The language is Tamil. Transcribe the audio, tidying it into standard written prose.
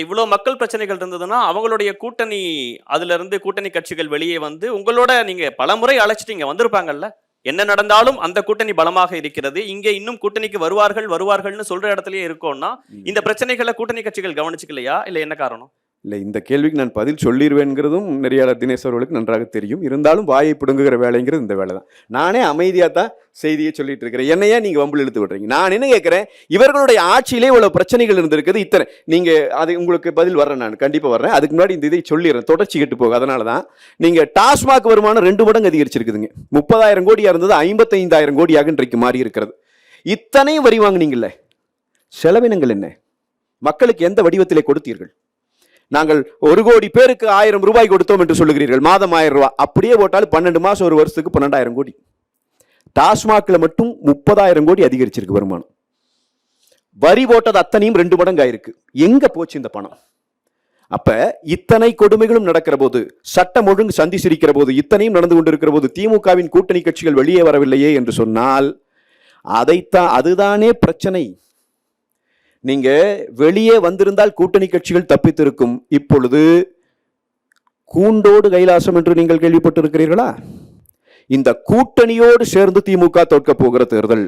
இவ்ளோ மக்கள் பிரச்சனைகள் இருந்ததுன்னா, அவங்களுடைய கூட்டணி அதுல இருந்து கூட்டணி கட்சிகள் வெளியே வந்து, உங்களோட நீங்க பலமுறை அழைச்சிட்டீங்க. வந்திருப்பாங்கல்ல? என்ன நடந்தாலும் அந்த கூட்டணி பலமாக இருக்கிறது. இங்கே இன்னும் கூட்டணிக்கு வருவார்கள், வருவார்கள்ன்னு சொல்ற இடத்திலேயே இருக்கோம்னா, இந்த பிரச்சனைகள கூட்டணி கட்சிகள் கவனிச்சுக்கலையா? இல்ல என்ன காரணம்? இல்லை, இந்த கேள்விக்கு நான் பதில் சொல்லிருவேன்கிறதும் நெறியாளர் தினேஷ் அவர்களுக்கு நன்றாக தெரியும். இருந்தாலும் வாயை பிடுங்குகிற வேலைங்கிறது இந்த வேலை தான். நானே அமைதியாக தான் செய்தியை சொல்லிட்டு இருக்கிறேன். என்னையா நீங்கள் வம்பில் இழுத்து விடுறீங்க? நான் என்ன கேட்குறேன், இவர்களுடைய ஆட்சியிலே இவ்வளோ பிரச்சனைகள் இருந்திருக்குது. இத்தனை நீங்கள் அது உங்களுக்கு பதில் வர்றேன், நான் கண்டிப்பாக வர்றேன். அதுக்கு முன்னாடி இந்த இதை சொல்லிடுறேன், தொடர்ச்சி கெட்டு போகும். அதனால தான் நீங்கள் டாஸ்மாக் வருமானம் 2 மடங்கு அதிகரிச்சிருக்குதுங்க. 30,000 கோடியாக இருந்தது 55,000 கோடியாக இன்றைக்கு மாறி இருக்கிறது. இத்தனையும் வரி வாங்கினீங்கல்ல, செலவினங்கள் என்ன? மக்களுக்கு எந்த வடிவத்திலே கொடுத்தீர்கள்? நாங்கள் 1 கோடி பேருக்கு 1000 ரூபாய் கொடுத்தோம் என்று சொல்லுகிறீர்கள். மாதம் 1000 ரூபாய் அப்படியே போட்டாலும் 12 மாசம் ஒரு வருஷத்துக்கு 12,000 கோடி. டாஸ்மாக்ல மட்டும் 30,000 கோடி அதிகரிச்சிருக்கு வருமானம். வரி போட்டது அத்தனையும் 2 மடங்கு ஆயிருக்கு. எங்க போச்சு இந்த பணம்? அப்ப இத்தனை கொடுமைகளும் நடக்கிற போது, சட்டம் ஒழுங்கு சந்தி சிரிக்கிற போது, இத்தனையும் நடந்து கொண்டிருக்கிற போது திமுகவின் கூட்டணி கட்சிகள் வெளியே வரவில்லையே என்று சொன்னால் அதுதானே பிரச்சனை. நீங்க வெளியே வந்திருந்தால் கூட்டணி கட்சிகள் தப்பித்திருக்கும். இப்பொழுது கூண்டோடு கைலாசம் என்று நீங்கள் கேள்விப்பட்டிருக்கிறீர்களா? இந்த கூட்டணியோடு சேர்ந்து திமுக தோற்க போகிற தேர்தல்.